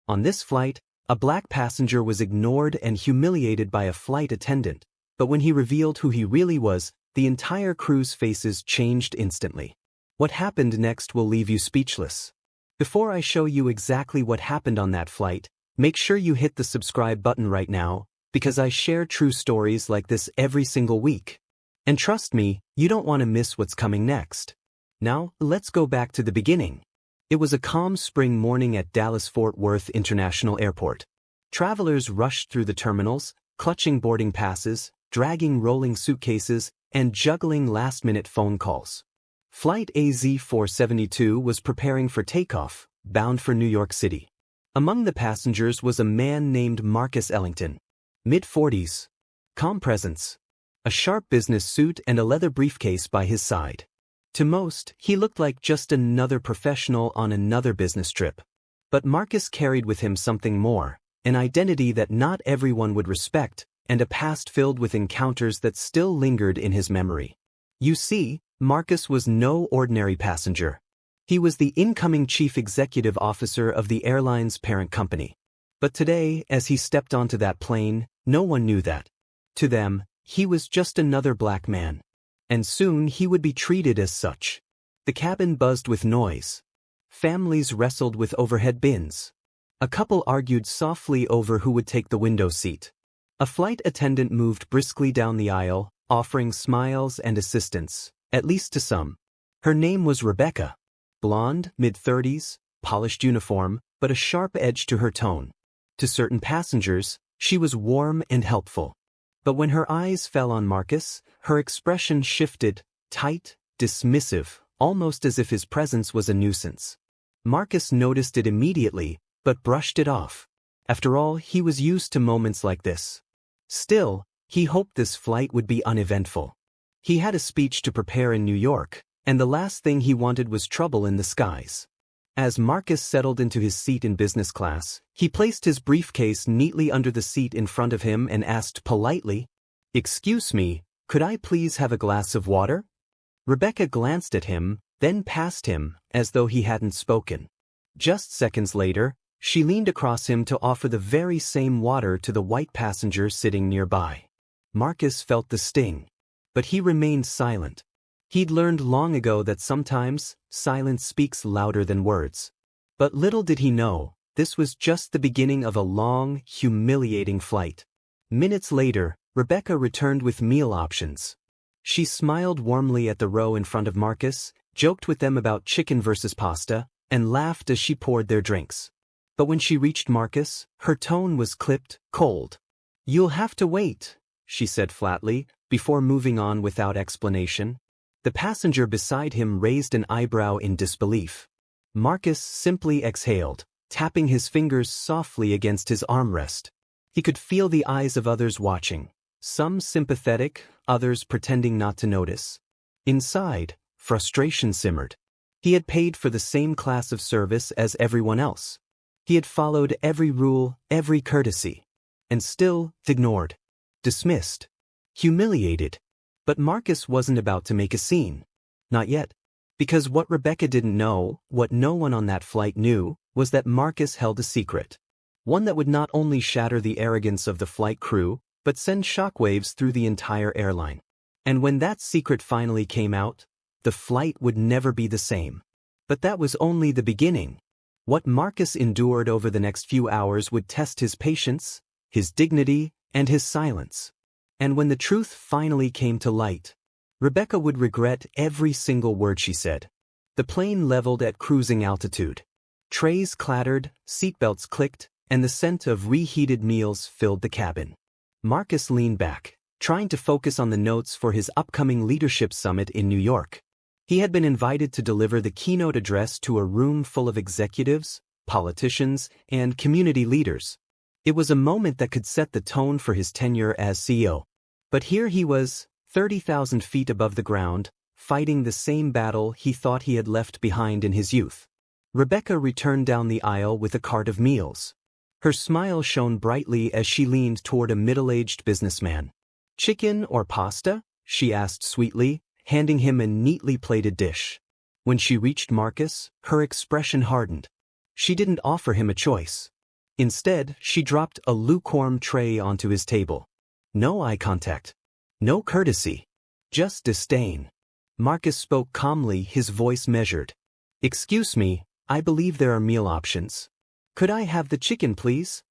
On this flight, a black passenger was ignored and humiliated by a flight attendant, but when he revealed who he really was, the entire crew's faces changed instantly. What happened next will leave you speechless. Before I show you exactly what happened on that flight, make sure you hit the subscribe button right now, because I share true stories like this every single week. And trust me, you don't want to miss what's coming next. Now, let's go back to the beginning. It was a calm spring morning at Dallas-Fort Worth International Airport. Travelers rushed through the terminals, clutching boarding passes, dragging rolling suitcases, and juggling last-minute phone calls. Flight AZ-472 was preparing for takeoff, bound for New York City. Among the passengers was a man named Marcus Ellington, mid-40s, calm presence, a sharp business suit and a leather briefcase by his side. To most, he looked like just another professional on another business trip. But Marcus carried with him something more, an identity that not everyone would respect, and a past filled with encounters that still lingered in his memory. You see, Marcus was no ordinary passenger. He was the incoming chief executive officer of the airline's parent company. But today, as he stepped onto that plane, no one knew that. To them, he was just another black man. And soon he would be treated as such. The cabin buzzed with noise. Families wrestled with overhead bins. A couple argued softly over who would take the window seat. A flight attendant moved briskly down the aisle, offering smiles and assistance, at least to some. Her name was Rebecca. Blonde, mid-30s, polished uniform, but a sharp edge to her tone. To certain passengers, she was warm and helpful. But when her eyes fell on Marcus, her expression shifted, tight, dismissive, almost as if his presence was a nuisance. Marcus noticed it immediately, but brushed it off. After all, he was used to moments like this. Still, he hoped this flight would be uneventful. He had a speech to prepare in New York, and the last thing he wanted was trouble in the skies. As Marcus settled into his seat in business class, he placed his briefcase neatly under the seat in front of him and asked politely, "Excuse me, could I please have a glass of water?" Rebecca glanced at him, then past him, as though he hadn't spoken. Just seconds later, she leaned across him to offer the very same water to the white passenger sitting nearby. Marcus felt the sting. But he remained silent. He'd learned long ago that sometimes, silence speaks louder than words. But little did he know, this was just the beginning of a long, humiliating flight. Minutes later, Rebecca returned with meal options. She smiled warmly at the row in front of Marcus, joked with them about chicken versus pasta, and laughed as she poured their drinks. But when she reached Marcus, her tone was clipped, cold. "You'll have to wait," she said flatly, before moving on without explanation. The passenger beside him raised an eyebrow in disbelief. Marcus simply exhaled, tapping his fingers softly against his armrest. He could feel the eyes of others watching, some sympathetic, others pretending not to notice. Inside, frustration simmered. He had paid for the same class of service as everyone else. He had followed every rule, every courtesy, and still ignored, dismissed, humiliated. But Marcus wasn't about to make a scene. Not yet. Because what Rebecca didn't know, what no one on that flight knew, was that Marcus held a secret. One that would not only shatter the arrogance of the flight crew, but send shockwaves through the entire airline. And when that secret finally came out, the flight would never be the same. But that was only the beginning. What Marcus endured over the next few hours would test his patience, his dignity, and his silence. And when the truth finally came to light, Rebecca would regret every single word she said. The plane leveled at cruising altitude. Trays clattered, seatbelts clicked, and the scent of reheated meals filled the cabin. Marcus leaned back, trying to focus on the notes for his upcoming leadership summit in New York. He had been invited to deliver the keynote address to a room full of executives, politicians, and community leaders. It was a moment that could set the tone for his tenure as CEO. But here he was, 30,000 feet above the ground, fighting the same battle he thought he had left behind in his youth. Rebecca returned down the aisle with a cart of meals. Her smile shone brightly as she leaned toward a middle-aged businessman. "Chicken or pasta?" she asked sweetly, handing him a neatly plated dish. When she reached Marcus, her expression hardened. She didn't offer him a choice. Instead, she dropped a lukewarm tray onto his table. No eye contact. No courtesy. Just disdain. Marcus spoke calmly, his voice measured. "Excuse me, I believe there are meal options. Could I have the chicken, please?"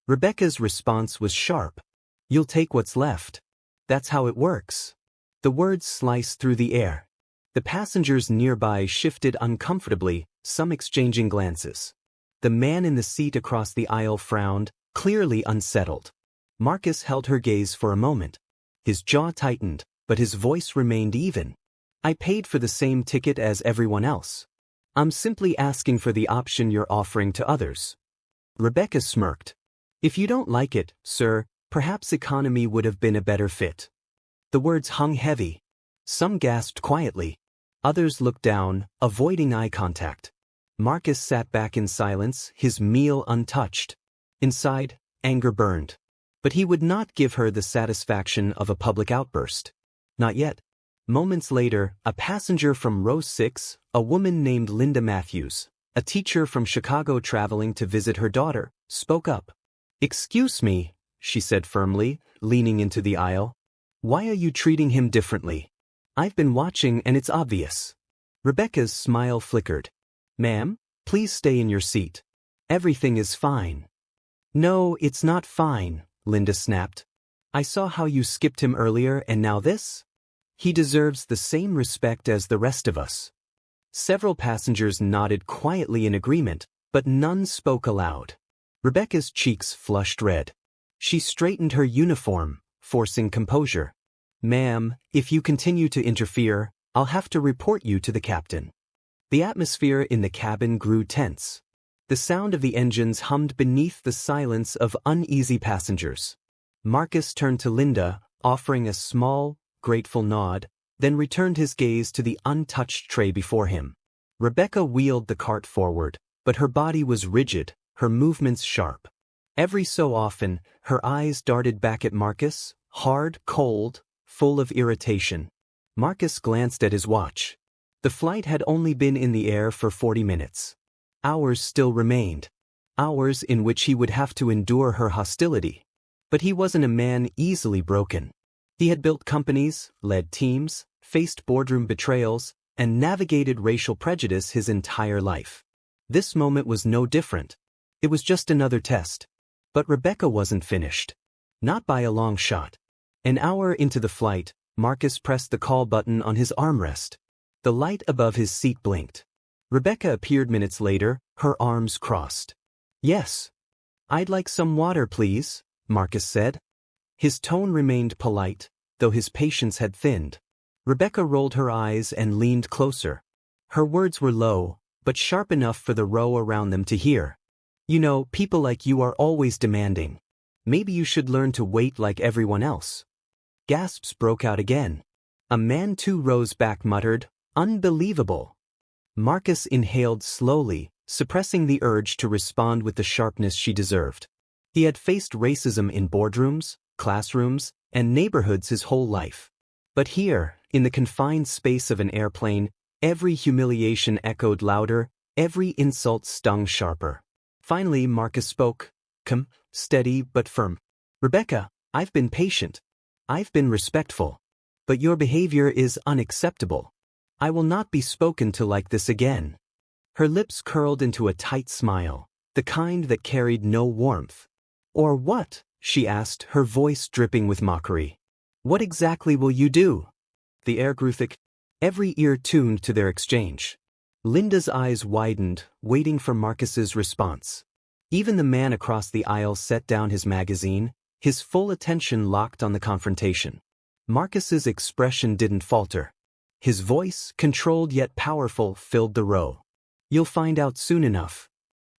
Rebecca's response was sharp. "You'll take what's left. That's how it works." The words sliced through the air. The passengers nearby shifted uncomfortably, some exchanging glances. The man in the seat across the aisle frowned, clearly unsettled. Marcus held her gaze for a moment. His jaw tightened, but his voice remained even. "I paid for the same ticket as everyone else. I'm simply asking for the option you're offering to others." Rebecca smirked. "If you don't like it, sir, perhaps economy would have been a better fit." The words hung heavy. Some gasped quietly. Others looked down, avoiding eye contact. Marcus sat back in silence, his meal untouched. Inside, anger burned. But he would not give her the satisfaction of a public outburst. Not yet. Moments later, a passenger from row 6, a woman named Linda Matthews, a teacher from Chicago traveling to visit her daughter, spoke up. "Excuse me," she said firmly, leaning into the aisle. "Why are you treating him differently? I've been watching and it's obvious." Rebecca's smile flickered. "Ma'am, please stay in your seat. Everything is fine." "No, it's not fine," Linda snapped. "I saw how you skipped him earlier and now this? He deserves the same respect as the rest of us." Several passengers nodded quietly in agreement, but none spoke aloud. Rebecca's cheeks flushed red. She straightened her uniform, forcing composure. "Ma'am, if you continue to interfere, I'll have to report you to the captain." The atmosphere in the cabin grew tense. The sound of the engines hummed beneath the silence of uneasy passengers. Marcus turned to Linda, offering a small, grateful nod, then returned his gaze to the untouched tray before him. Rebecca wheeled the cart forward, but her body was rigid, her movements sharp. Every so often, her eyes darted back at Marcus, hard, cold, full of irritation. Marcus glanced at his watch. The flight had only been in the air for 40 minutes. Hours still remained. Hours in which he would have to endure her hostility. But he wasn't a man easily broken. He had built companies, led teams, faced boardroom betrayals, and navigated racial prejudice his entire life. This moment was no different. It was just another test. But Rebecca wasn't finished. Not by a long shot. An hour into the flight, Marcus pressed the call button on his armrest. The light above his seat blinked. Rebecca appeared minutes later, her arms crossed. "Yes. I'd like some water, please," Marcus said. His tone remained polite, though his patience had thinned. Rebecca rolled her eyes and leaned closer. Her words were low, but sharp enough for the row around them to hear. "You know, people like you are always demanding. Maybe you should learn to wait like everyone else." Gasps broke out again. A man 2 rows back muttered, "Unbelievable." Marcus inhaled slowly, suppressing the urge to respond with the sharpness she deserved. He had faced racism in boardrooms, classrooms, and neighborhoods his whole life. But here, in the confined space of an airplane, every humiliation echoed louder, every insult stung sharper. Finally, Marcus spoke, calm, steady but firm. "Rebecca, I've been patient. I've been respectful. But your behavior is unacceptable. I will not be spoken to like this again." Her lips curled into a tight smile, the kind that carried no warmth. "Or what?" she asked, her voice dripping with mockery. "What exactly will you do?" The air grew thick, every ear tuned to their exchange. Linda's eyes widened, waiting for Marcus's response. Even the man across the aisle set down his magazine, his full attention locked on the confrontation. Marcus's expression didn't falter. His voice, controlled yet powerful, filled the row. "You'll find out soon enough."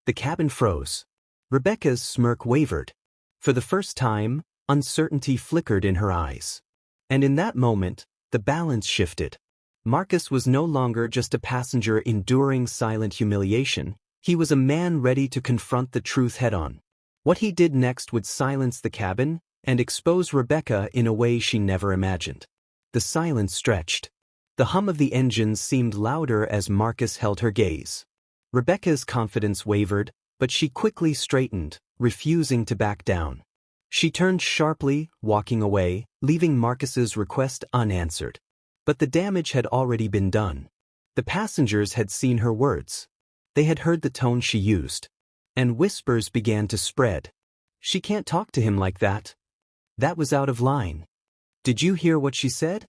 The cabin froze. Rebecca's smirk wavered. For the first time, uncertainty flickered in her eyes. And in that moment, the balance shifted. Marcus was no longer just a passenger enduring silent humiliation. He was a man ready to confront the truth head-on. What he did next would silence the cabin and expose Rebecca in a way she never imagined. The silence stretched. The hum of the engines seemed louder as Marcus held her gaze. Rebecca's confidence wavered, but she quickly straightened, refusing to back down. She turned sharply, walking away, leaving Marcus's request unanswered. But the damage had already been done. The passengers had seen her words. They had heard the tone she used. And whispers began to spread. She can't talk to him like that. That was out of line. Did you hear what she said?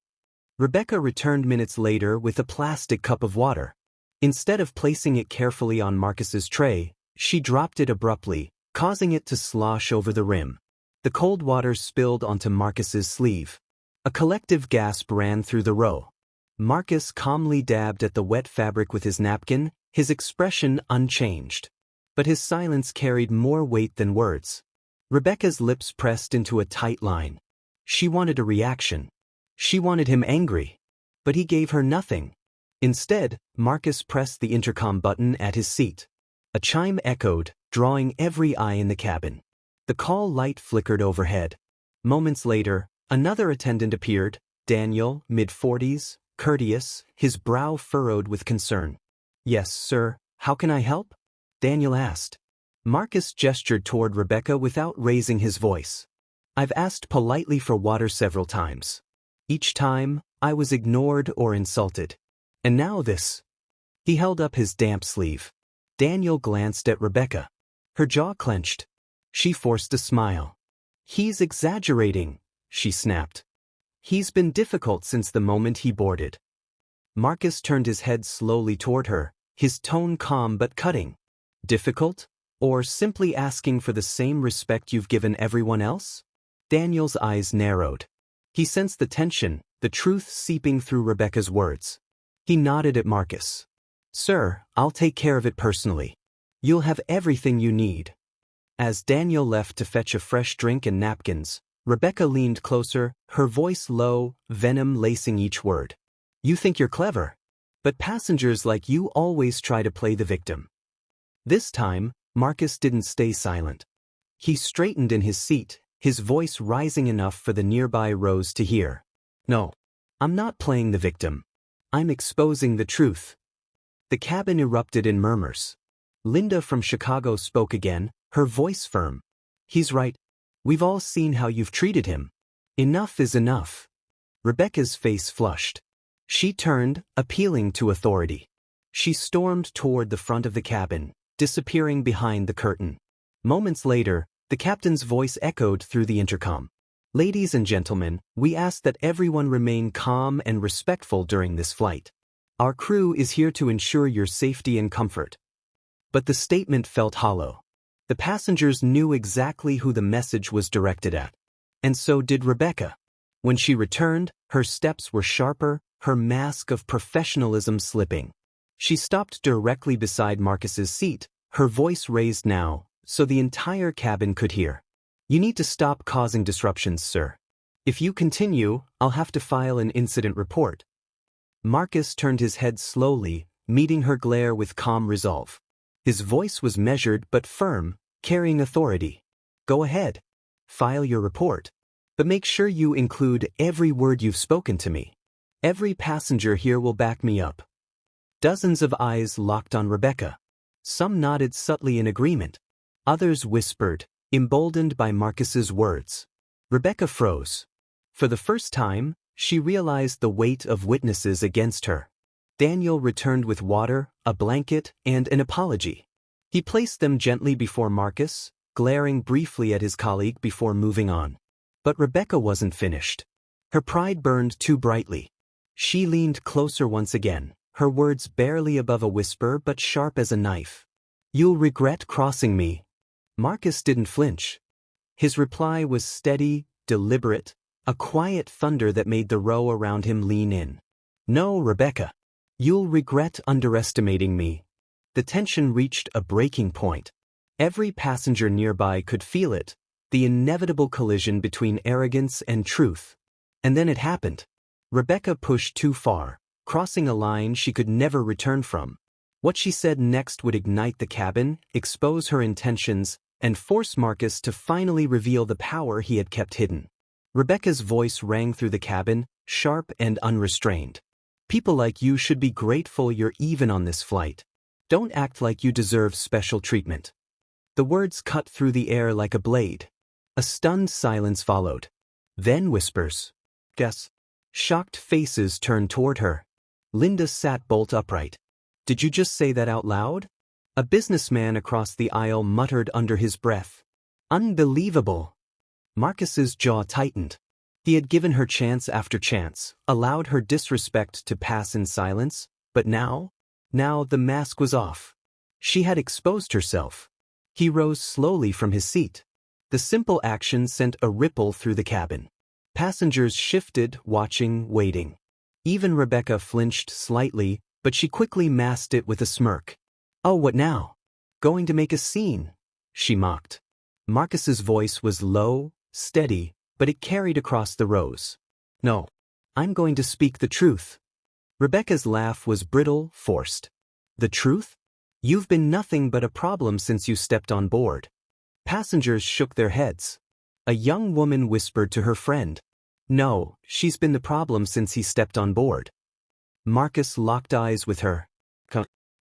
Rebecca returned minutes later with a plastic cup of water. Instead of placing it carefully on Marcus's tray, she dropped it abruptly, causing it to slosh over the rim. The cold water spilled onto Marcus's sleeve. A collective gasp ran through the row. Marcus calmly dabbed at the wet fabric with his napkin, his expression unchanged. But his silence carried more weight than words. Rebecca's lips pressed into a tight line. She wanted a reaction. She wanted him angry. But he gave her nothing. Instead, Marcus pressed the intercom button at his seat. A chime echoed, drawing every eye in the cabin. The call light flickered overhead. Moments later, another attendant appeared, Daniel, mid-40s, courteous, his brow furrowed with concern. "Yes, sir, how can I help?" Daniel asked. Marcus gestured toward Rebecca without raising his voice. "I've asked politely for water several times. Each time, I was ignored or insulted. And now this." He held up his damp sleeve. Daniel glanced at Rebecca. Her jaw clenched. She forced a smile. "He's exaggerating," she snapped. "He's been difficult since the moment he boarded." Marcus turned his head slowly toward her, his tone calm but cutting. "Difficult? Or simply asking for the same respect you've given everyone else?" Daniel's eyes narrowed. He sensed the tension, the truth seeping through Rebecca's words. He nodded at Marcus. "Sir, I'll take care of it personally. You'll have everything you need." As Daniel left to fetch a fresh drink and napkins, Rebecca leaned closer, her voice low, venom lacing each word. "You think you're clever. But passengers like you always try to play the victim." This time, Marcus didn't stay silent. He straightened in his seat, his voice rising enough for the nearby rows to hear. "No, I'm not playing the victim. I'm exposing the truth." The cabin erupted in murmurs. Linda from Chicago spoke again, her voice firm. "He's right. We've all seen how you've treated him. Enough is enough." Rebecca's face flushed. She turned, appealing to authority. She stormed toward the front of the cabin, disappearing behind the curtain. Moments later, the captain's voice echoed through the intercom. "Ladies and gentlemen, we ask that everyone remain calm and respectful during this flight. Our crew is here to ensure your safety and comfort." But the statement felt hollow. The passengers knew exactly who the message was directed at. And so did Rebecca. When she returned, her steps were sharper, her mask of professionalism slipping. She stopped directly beside Marcus's seat, her voice raised now, so the entire cabin could hear. "You need to stop causing disruptions, sir. If you continue, I'll have to file an incident report." Marcus turned his head slowly, meeting her glare with calm resolve. His voice was measured but firm, carrying authority. "Go ahead. File your report. But make sure you include every word you've spoken to me. Every passenger here will back me up." Dozens of eyes locked on Rebecca. Some nodded subtly in agreement. Others whispered, emboldened by Marcus's words. Rebecca froze. For the first time, she realized the weight of witnesses against her. Daniel returned with water, a blanket, and an apology. He placed them gently before Marcus, glaring briefly at his colleague before moving on. But Rebecca wasn't finished. Her pride burned too brightly. She leaned closer once again, her words barely above a whisper but sharp as a knife. "You'll regret crossing me." Marcus didn't flinch. His reply was steady, deliberate, a quiet thunder that made the row around him lean in. "No, Rebecca. You'll regret underestimating me." The tension reached a breaking point. Every passenger nearby could feel it, the inevitable collision between arrogance and truth. And then it happened. Rebecca pushed too far, crossing a line she could never return from. What she said next would ignite the cabin, expose her intentions, and force Marcus to finally reveal the power he had kept hidden. Rebecca's voice rang through the cabin, sharp and unrestrained. "People like you should be grateful you're even on this flight. Don't act like you deserve special treatment." The words cut through the air like a blade. A stunned silence followed. Then whispers. Guess. Shocked faces turned toward her. Linda sat bolt upright. Did you just say that out loud? A businessman across the aisle muttered under his breath. Unbelievable. Marcus's jaw tightened. He had given her chance after chance, allowed her disrespect to pass in silence, but now the mask was off. She had exposed herself. He rose slowly from his seat. The simple action sent a ripple through the cabin. Passengers shifted, watching, waiting. Even Rebecca flinched slightly, but she quickly masked it with a smirk. Oh, what now? Going to make a scene? She mocked. Marcus's voice was low, steady, but it carried across the rows. No. I'm going to speak the truth. Rebecca's laugh was brittle, forced. The truth? You've been nothing but a problem since you stepped on board. Passengers shook their heads. A young woman whispered to her friend. No, she's been the problem since he stepped on board. Marcus locked eyes with her.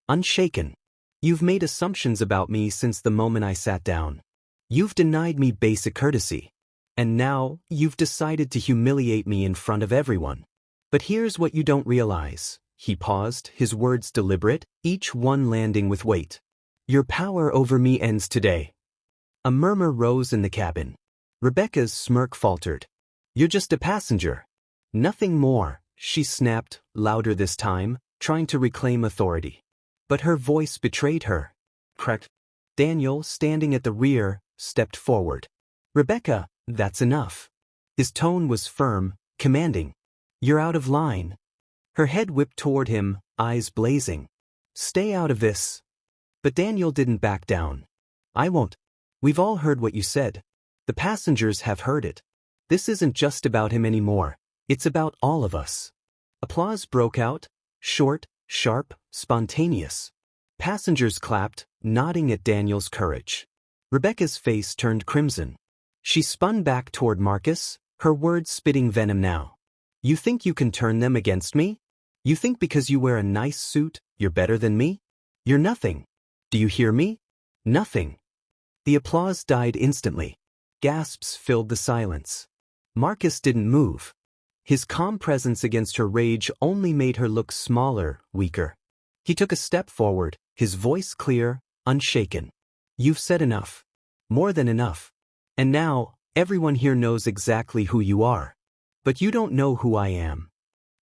Unshaken. You've made assumptions about me since the moment I sat down. You've denied me basic courtesy. And now, you've decided to humiliate me in front of everyone. But here's what you don't realize. He paused, his words deliberate, each one landing with weight. Your power over me ends today. A murmur rose in the cabin. Rebecca's smirk faltered. You're just a passenger. Nothing more, she snapped, louder this time, trying to reclaim authority. But her voice betrayed her. Correct. Daniel, standing at the rear, stepped forward. Rebecca, that's enough. His tone was firm, commanding. You're out of line. Her head whipped toward him, eyes blazing. Stay out of this. But Daniel didn't back down. I won't. We've all heard what you said. The passengers have heard it. This isn't just about him anymore. It's about all of us. Applause broke out, short, sharp, spontaneous. Passengers clapped, nodding at Daniel's courage. Rebecca's face turned crimson. She spun back toward Marcus, her words spitting venom now. You think you can turn them against me? You think because you wear a nice suit, you're better than me? You're nothing. Do you hear me? Nothing. The applause died instantly. Gasps filled the silence. Marcus didn't move. His calm presence against her rage only made her look smaller, weaker. He took a step forward, his voice clear, unshaken. You've said enough. More than enough. And now, everyone here knows exactly who you are. But you don't know who I am.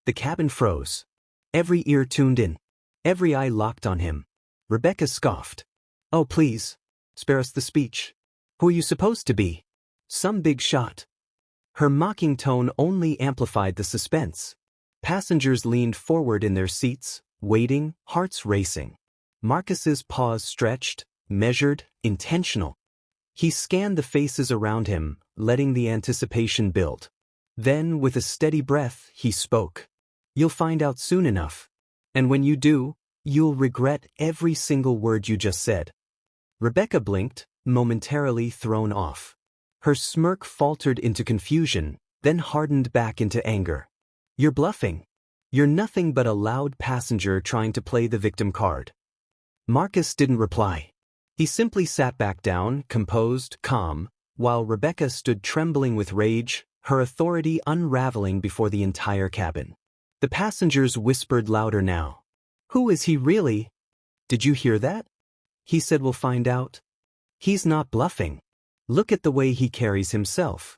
The cabin froze. Every ear tuned in. Every eye locked on him. Rebecca scoffed. Oh, please. Spare us the speech. Who are you supposed to be? Some big shot. Her mocking tone only amplified the suspense. Passengers leaned forward in their seats, waiting, hearts racing. Marcus's pause stretched, measured, intentional. He scanned the faces around him, letting the anticipation build. Then, with a steady breath, he spoke. You'll find out soon enough. And when you do, you'll regret every single word you just said. Rebecca blinked, momentarily thrown off. Her smirk faltered into confusion, then hardened back into anger. You're bluffing. You're nothing but a loud passenger trying to play the victim card. Marcus didn't reply. He simply sat back down, composed, calm, while Rebecca stood trembling with rage, her authority unraveling before the entire cabin. The passengers whispered louder now. Who is he really? Did you hear that? He said we'll find out. He's not bluffing. Look at the way he carries himself.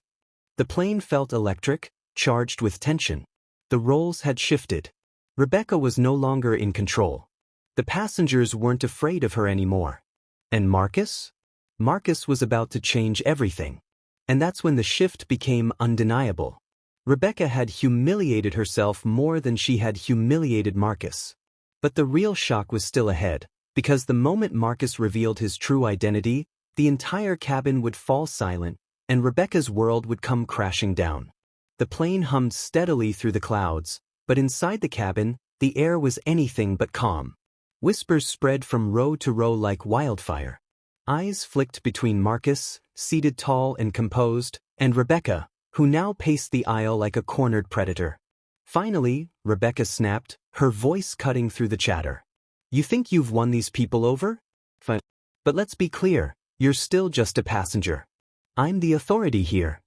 The plane felt electric, charged with tension. The roles had shifted. Rebecca was no longer in control. The passengers weren't afraid of her anymore. And Marcus? Marcus was about to change everything. And that's when the shift became undeniable. Rebecca had humiliated herself more than she had humiliated Marcus. But the real shock was still ahead, because the moment Marcus revealed his true identity, the entire cabin would fall silent, and Rebecca's world would come crashing down. The plane hummed steadily through the clouds, but inside the cabin, the air was anything but calm. Whispers spread from row to row like wildfire. Eyes flicked between Marcus, seated tall and composed, and Rebecca, who now paced the aisle like a cornered predator. Finally, Rebecca snapped, her voice cutting through the chatter. You think you've won these people over? Fine. But let's be clear, You're still just a passenger. I'm the authority here."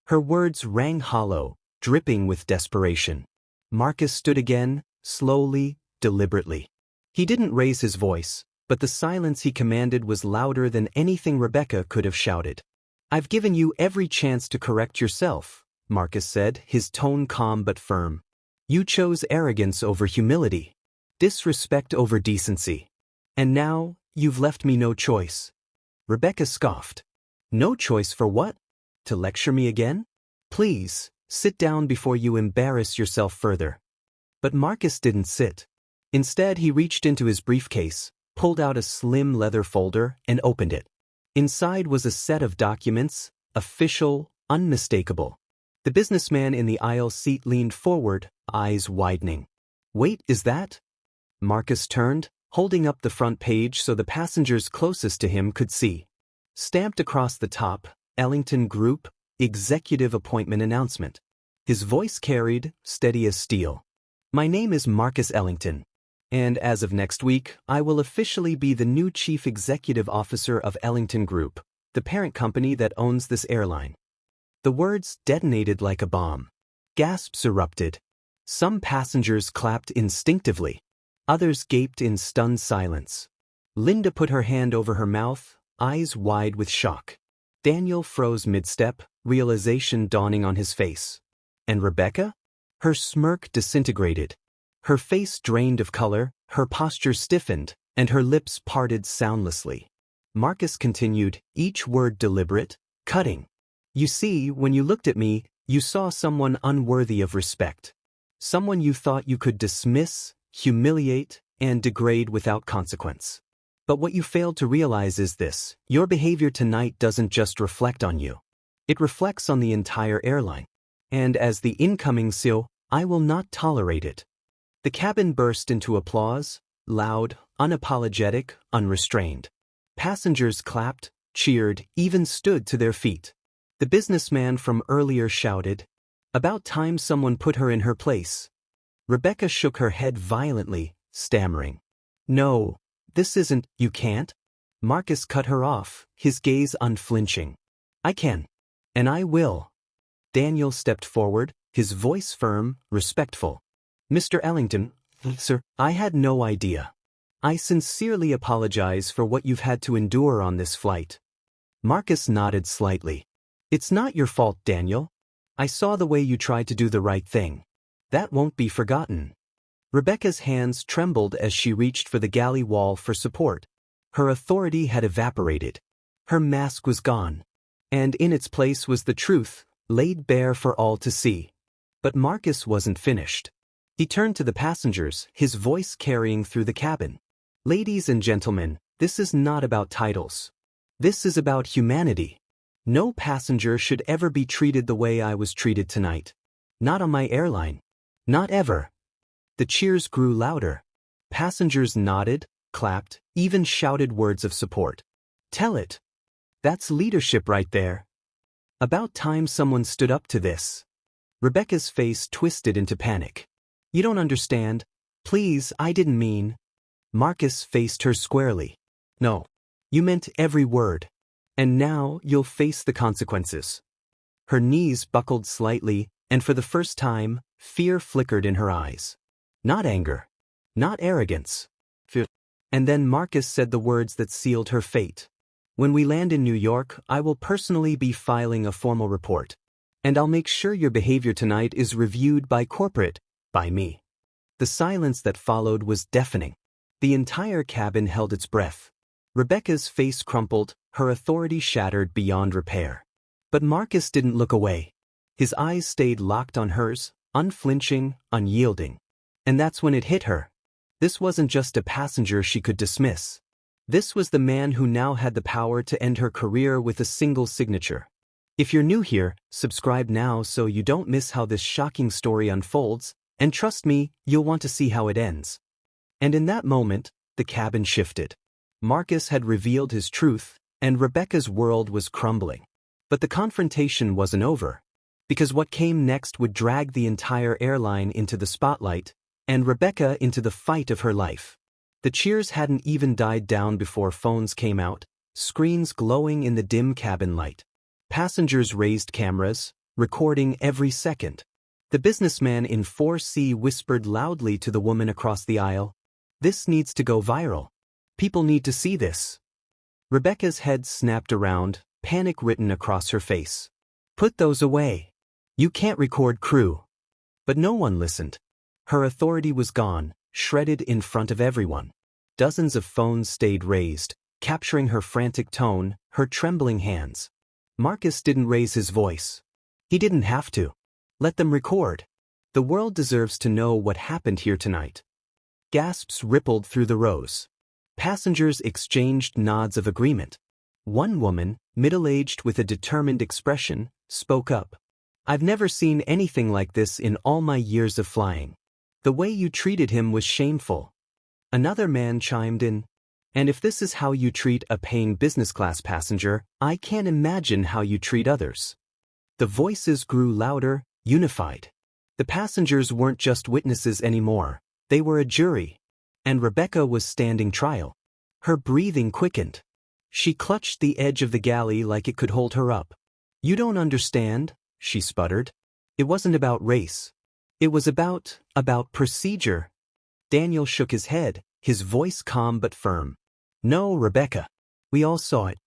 Her words rang hollow, dripping with desperation. Marcus stood again, slowly, deliberately. He didn't raise his voice, but the silence he commanded was louder than anything Rebecca could have shouted. "I've given you every chance to correct yourself," Marcus said, his tone calm but firm. "You chose arrogance over humility, disrespect over decency. And now, you've left me no choice." Rebecca scoffed. "No choice for what? To lecture me again? Please, sit down before you embarrass yourself further." But Marcus didn't sit. Instead, he reached into his briefcase, pulled out a slim leather folder, and opened it. Inside was a set of documents, official, unmistakable. The businessman in the aisle seat leaned forward, eyes widening. "Wait, is that?" Marcus turned, holding up the front page so the passengers closest to him could see. Stamped across the top, Ellington Group, Executive Appointment Announcement. His voice carried, steady as steel. "My name is Marcus Ellington, and as of next week, I will officially be the new Chief Executive Officer of Ellington Group, the parent company that owns this airline." The words detonated like a bomb. Gasps erupted. Some passengers clapped instinctively. Others gaped in stunned silence. Linda put her hand over her mouth, eyes wide with shock. Daniel froze mid-step, realization dawning on his face. And Rebecca? Her smirk disintegrated. Her face drained of color, her posture stiffened, and her lips parted soundlessly. Marcus continued, each word deliberate, cutting. "You see, when you looked at me, you saw someone unworthy of respect. Someone you thought you could dismiss, humiliate, and degrade without consequence. But what you failed to realize is this: your behavior tonight doesn't just reflect on you. It reflects on the entire airline. And as the incoming CEO, I will not tolerate it." The cabin burst into applause, loud, unapologetic, unrestrained. Passengers clapped, cheered, even stood to their feet. The businessman from earlier shouted, "About time someone put her in her place." Rebecca shook her head violently, stammering, "No, this isn't, you can't." Marcus cut her off, his gaze unflinching. "I can. And I will." Daniel stepped forward, his voice firm, respectful. "Mr. Ellington, sir, I had no idea. I sincerely apologize for what you've had to endure on this flight." Marcus nodded slightly. "It's not your fault, Daniel. I saw the way you tried to do the right thing. That won't be forgotten." Rebecca's hands trembled as she reached for the galley wall for support. Her authority had evaporated. Her mask was gone. And in its place was the truth, laid bare for all to see. But Marcus wasn't finished. He turned to the passengers, his voice carrying through the cabin. "Ladies and gentlemen, this is not about titles. This is about humanity. No passenger should ever be treated the way I was treated tonight. Not on my airline. Not ever." The cheers grew louder. Passengers nodded, clapped, even shouted words of support. "Tell it. That's leadership right there. About time someone stood up to this." Rebecca's face twisted into panic. "You don't understand. Please, I didn't mean." Marcus faced her squarely. "No. You meant every word. And now you'll face the consequences." Her knees buckled slightly, and for the first time, fear flickered in her eyes. Not anger. Not arrogance. Fear. And then Marcus said the words that sealed her fate. "When we land in New York, I will personally be filing a formal report. And I'll make sure your behavior tonight is reviewed by corporate, by me." The silence that followed was deafening. The entire cabin held its breath. Rebecca's face crumpled, her authority shattered beyond repair. But Marcus didn't look away. His eyes stayed locked on hers, unflinching, unyielding. And that's when it hit her. This wasn't just a passenger she could dismiss. This was the man who now had the power to end her career with a single signature. If you're new here, subscribe now so you don't miss how this shocking story unfolds, and trust me, you'll want to see how it ends. And in that moment, the cabin shifted. Marcus had revealed his truth, and Rebecca's world was crumbling. But the confrontation wasn't over. Because what came next would drag the entire airline into the spotlight, and Rebecca into the fight of her life. The cheers hadn't even died down before phones came out, screens glowing in the dim cabin light. Passengers raised cameras, recording every second. The businessman in 4C whispered loudly to the woman across the aisle, "This needs to go viral. People need to see this." Rebecca's head snapped around, panic written across her face. "Put those away. You can't record crew." But no one listened. Her authority was gone, shredded in front of everyone. Dozens of phones stayed raised, capturing her frantic tone, her trembling hands. Marcus didn't raise his voice. He didn't have to. Let them record. The world deserves to know what happened here tonight. Gasps rippled through the rows. Passengers exchanged nods of agreement. One woman, middle-aged with a determined expression, spoke up. "I've never seen anything like this in all my years of flying. The way you treated him was shameful." Another man chimed in, "And if this is how you treat a paying business class passenger, I can't imagine how you treat others." The voices grew louder, unified. The passengers weren't just witnesses anymore, they were a jury. And Rebecca was standing trial. Her breathing quickened. She clutched the edge of the galley like it could hold her up. "You don't understand," she sputtered. "It wasn't about race. It was about procedure." Daniel shook his head, his voice calm but firm. "No, Rebecca. We all saw it.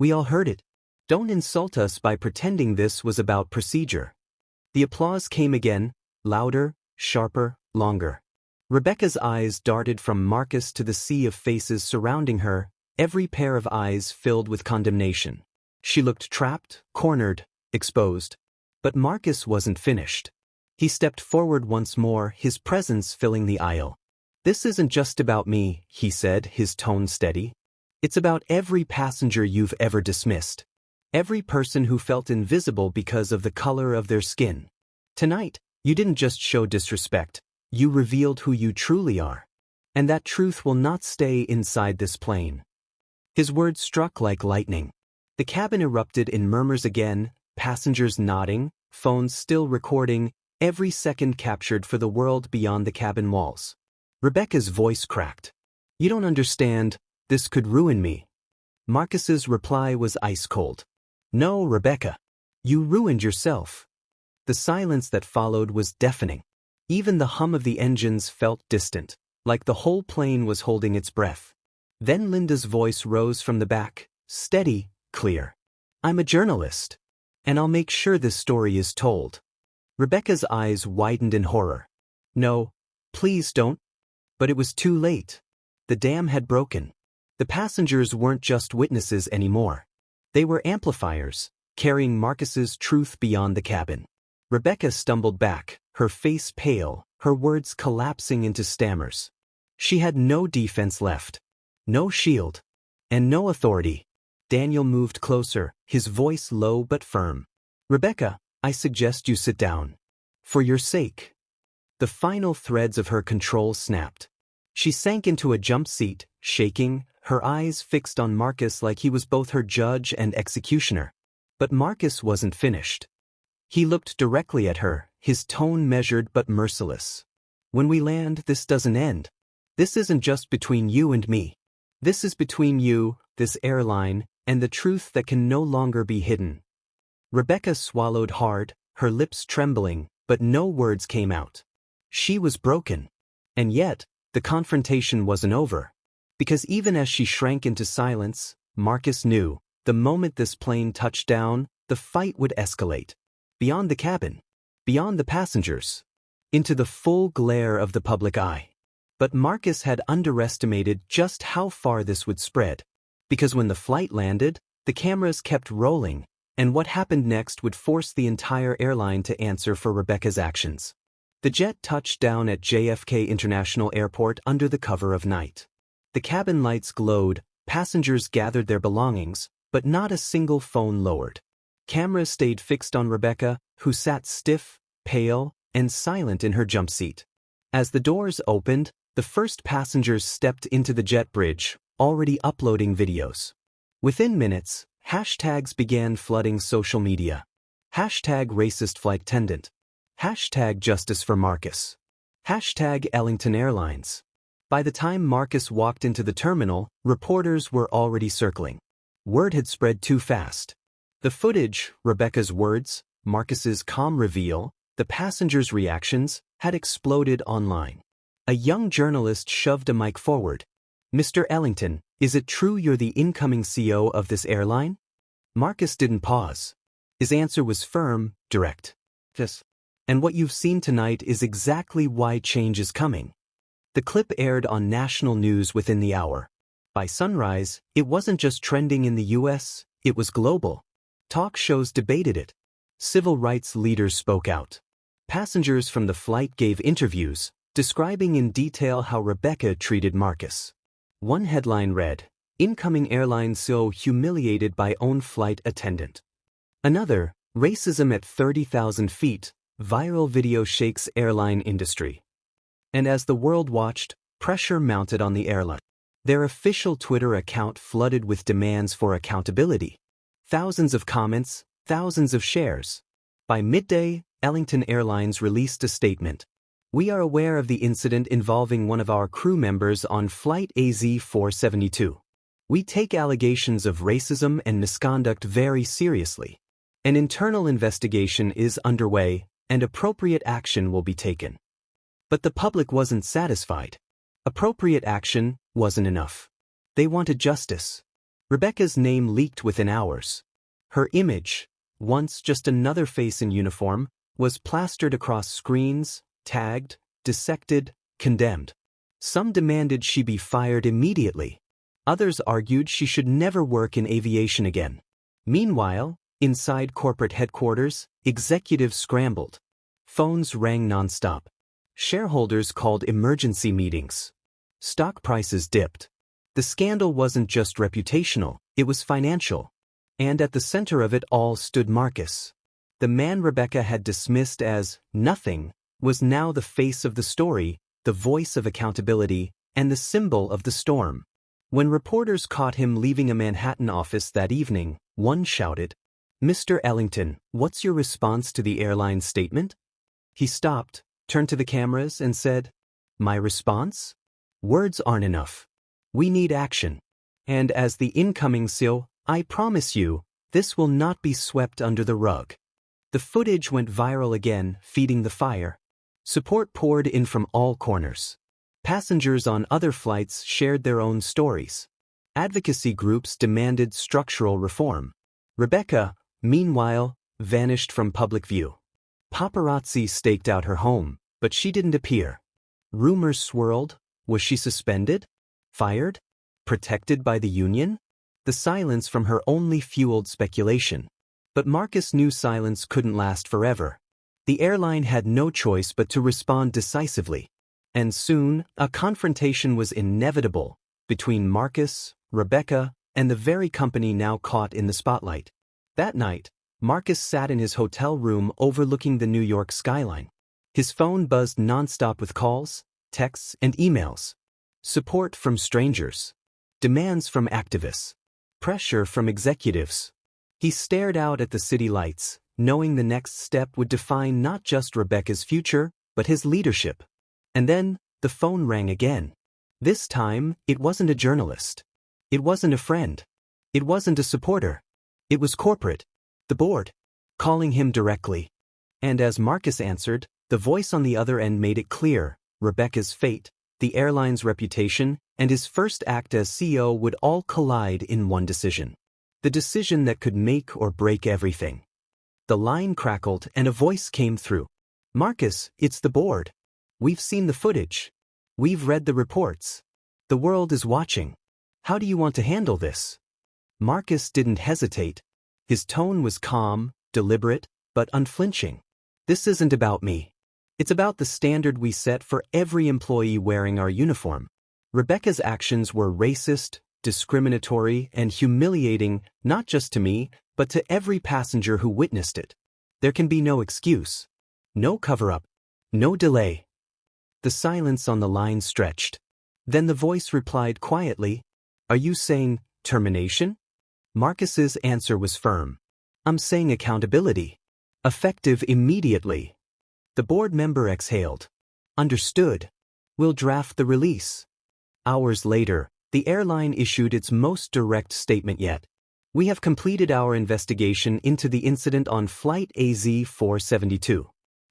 We all heard it. Don't insult us by pretending this was about procedure." The applause came again, louder, sharper, longer. Rebecca's eyes darted from Marcus to the sea of faces surrounding her, every pair of eyes filled with condemnation. She looked trapped, cornered, exposed. But Marcus wasn't finished. He stepped forward once more, his presence filling the aisle. "This isn't just about me," he said, his tone steady. "It's about every passenger you've ever dismissed. Every person who felt invisible because of the color of their skin. Tonight, you didn't just show disrespect. You revealed who you truly are. And that truth will not stay inside this plane." His words struck like lightning. The cabin erupted in murmurs again, passengers nodding, phones still recording, every second captured for the world beyond the cabin walls. Rebecca's voice cracked. "You don't understand, this could ruin me." Marcus's reply was ice cold. "No, Rebecca. You ruined yourself." The silence that followed was deafening. Even the hum of the engines felt distant, like the whole plane was holding its breath. Then Linda's voice rose from the back, steady, clear. "I'm a journalist. And I'll make sure this story is told." Rebecca's eyes widened in horror. "No, please don't." But it was too late. The dam had broken. The passengers weren't just witnesses anymore. They were amplifiers, carrying Marcus's truth beyond the cabin. Rebecca stumbled back, her face pale, her words collapsing into stammers. She had no defense left. No shield. And no authority. Daniel moved closer, his voice low but firm. "Rebecca, I suggest you sit down. For your sake." The final threads of her control snapped. She sank into a jump seat, shaking, her eyes fixed on Marcus like he was both her judge and executioner. But Marcus wasn't finished. He looked directly at her, his tone measured but merciless. "When we land, this doesn't end. This isn't just between you and me. This is between you, this airline, and the truth that can no longer be hidden." Rebecca swallowed hard, her lips trembling, but no words came out. She was broken. And yet, the confrontation wasn't over. Because even as she shrank into silence, Marcus knew, the moment this plane touched down, the fight would escalate. Beyond the cabin. Beyond the passengers. Into the full glare of the public eye. But Marcus had underestimated just how far this would spread. Because when the flight landed, the cameras kept rolling, and what happened next would force the entire airline to answer for Rebecca's actions. The jet touched down at JFK International Airport under the cover of night. The cabin lights glowed, passengers gathered their belongings, but not a single phone lowered. Cameras stayed fixed on Rebecca, who sat stiff, pale, and silent in her jump seat. As the doors opened, the first passengers stepped into the jet bridge, already uploading videos. Within minutes, hashtags began flooding social media. Hashtag racist flight attendant. Hashtag justice for Marcus. Hashtag Ellington Airlines. By the time Marcus walked into the terminal, reporters were already circling. Word had spread too fast. The footage, Rebecca's words, Marcus's calm reveal, the passengers' reactions, had exploded online. A young journalist shoved a mic forward. "Mr. Ellington, is it true you're the incoming CEO of this airline?" Marcus didn't pause. His answer was firm, direct. "Yes. And what you've seen tonight is exactly why change is coming." The clip aired on national news within the hour. By sunrise, it wasn't just trending in the US, it was global. Talk shows debated it. Civil rights leaders spoke out. Passengers from the flight gave interviews, describing in detail how Rebecca treated Marcus. One headline read, "Incoming airline CEO humiliated by own flight attendant." Another, "Racism at 30,000 feet, viral video shakes airline industry." And as the world watched, pressure mounted on the airline. Their official Twitter account flooded with demands for accountability. Thousands of comments, thousands of shares. By midday, Ellington Airlines released a statement. "We are aware of the incident involving one of our crew members on Flight AZ-472. We take allegations of racism and misconduct very seriously. An internal investigation is underway, and appropriate action will be taken." But the public wasn't satisfied. Appropriate action wasn't enough. They wanted justice. Rebecca's name leaked within hours. Her image, once just another face in uniform, was plastered across screens, tagged, dissected, condemned. Some demanded she be fired immediately. Others argued she should never work in aviation again. Meanwhile, inside corporate headquarters, executives scrambled. Phones rang nonstop. Shareholders called emergency meetings. Stock prices dipped. The scandal wasn't just reputational, it was financial. And at the center of it all stood Marcus. The man Rebecca had dismissed as nothing was now the face of the story, the voice of accountability, and the symbol of the storm. When reporters caught him leaving a Manhattan office that evening, one shouted, "Mr. Ellington, what's your response to the airline statement?" He stopped, turned to the cameras, and said, "My response? Words aren't enough. We need action. And as the incoming CEO, I promise you, this will not be swept under the rug." The footage went viral again, feeding the fire. Support poured in from all corners. Passengers on other flights shared their own stories. Advocacy groups demanded structural reform. Rebecca, meanwhile, vanished from public view. Paparazzi staked out her home, but she didn't appear. Rumors swirled. Was she suspended? Fired? Protected by the union? The silence from her only fueled speculation. But Marcus knew silence couldn't last forever. The airline had no choice but to respond decisively. And soon, a confrontation was inevitable between Marcus, Rebecca, and the very company now caught in the spotlight. That night, Marcus sat in his hotel room overlooking the New York skyline. His phone buzzed nonstop with calls, texts, and emails. Support from strangers. Demands from activists. Pressure from executives. He stared out at the city lights, knowing the next step would define not just Rebecca's future, but his leadership. And then, the phone rang again. This time, it wasn't a journalist. It wasn't a friend. It wasn't a supporter. It was corporate. The board. Calling him directly. And as Marcus answered, the voice on the other end made it clear, Rebecca's fate, the airline's reputation, and his first act as CEO would all collide in one decision. The decision that could make or break everything. The line crackled and a voice came through. "Marcus, it's the board. We've seen the footage. We've read the reports. The world is watching. How do you want to handle this?" Marcus didn't hesitate. His tone was calm, deliberate, but unflinching. "This isn't about me. It's about the standard we set for every employee wearing our uniform." Rebecca's actions were racist, discriminatory, and humiliating, not just to me, but to every passenger who witnessed it. There can be no excuse. No cover-up. No delay. The silence on the line stretched. Then the voice replied quietly, "Are you saying termination?" Marcus's answer was firm. "I'm saying accountability. Effective immediately." The board member exhaled. "Understood. We'll draft the release." Hours later, the airline issued its most direct statement yet. We have completed our investigation into the incident on Flight AZ-472.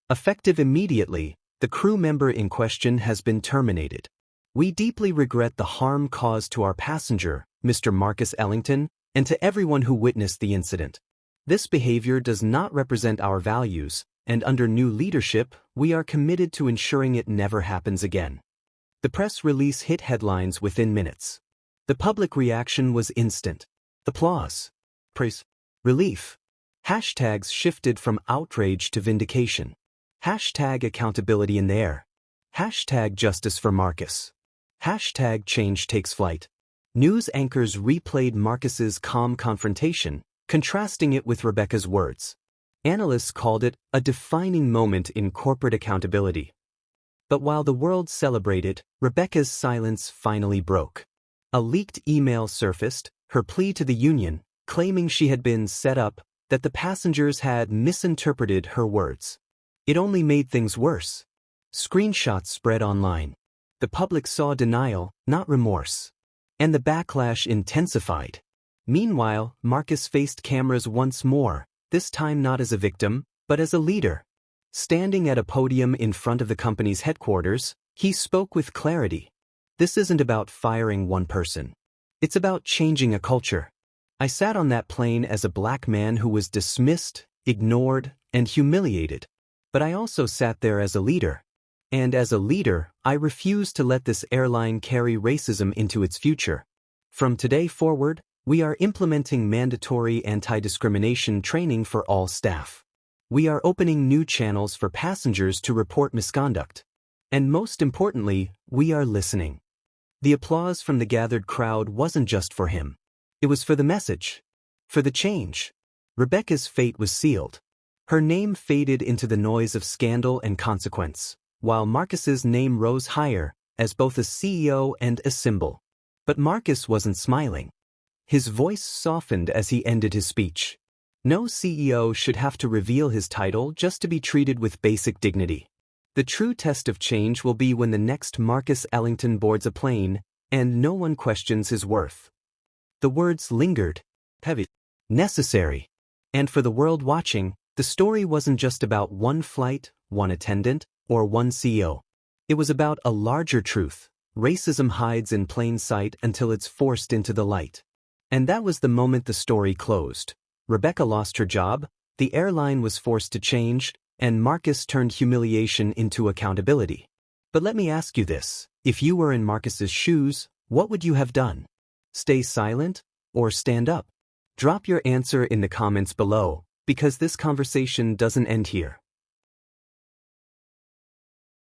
Effective immediately, the crew member in question has been terminated. We deeply regret the harm caused to our passenger, Mr. Marcus Ellington, and to everyone who witnessed the incident. This behavior does not represent our values, and under new leadership, we are committed to ensuring it never happens again. The press release hit headlines within minutes. The public reaction was instant. Applause, praise, relief. Hashtags shifted from outrage to vindication. Hashtag accountability in the air. Hashtag justice for Marcus. Hashtag change takes flight. News anchors replayed Marcus's calm confrontation, contrasting it with Rebecca's words. Analysts called it a defining moment in corporate accountability. But while the world celebrated, Rebecca's silence finally broke. A leaked email surfaced, her plea to the union, claiming she had been set up, that the passengers had misinterpreted her words. It only made things worse. Screenshots spread online. The public saw denial, not remorse. And the backlash intensified. Meanwhile, Marcus faced cameras once more, this time not as a victim, but as a leader. Standing at a podium in front of the company's headquarters, he spoke with clarity. This isn't about firing one person. It's about changing a culture. I sat on that plane as a black man who was dismissed, ignored, and humiliated. But I also sat there as a leader. And as a leader, I refuse to let this airline carry racism into its future. From today forward, we are implementing mandatory anti-discrimination training for all staff. We are opening new channels for passengers to report misconduct. And most importantly, we are listening. The applause from the gathered crowd wasn't just for him. It was for the message. For the change. Rebecca's fate was sealed. Her name faded into the noise of scandal and consequence, while Marcus's name rose higher, as both a CEO and a symbol. But Marcus wasn't smiling. His voice softened as he ended his speech. No CEO should have to reveal his title just to be treated with basic dignity. The true test of change will be when the next Marcus Ellington boards a plane, and no one questions his worth. The words lingered, heavy, necessary. And for the world watching, the story wasn't just about one flight, one attendant, or one CEO. It was about a larger truth. Racism hides in plain sight until it's forced into the light. And that was the moment the story closed. Rebecca lost her job, the airline was forced to change, and Marcus turned humiliation into accountability. But let me ask you this, if you were in Marcus's shoes, what would you have done? Stay silent, or stand up? Drop your answer in the comments below, because this conversation doesn't end here.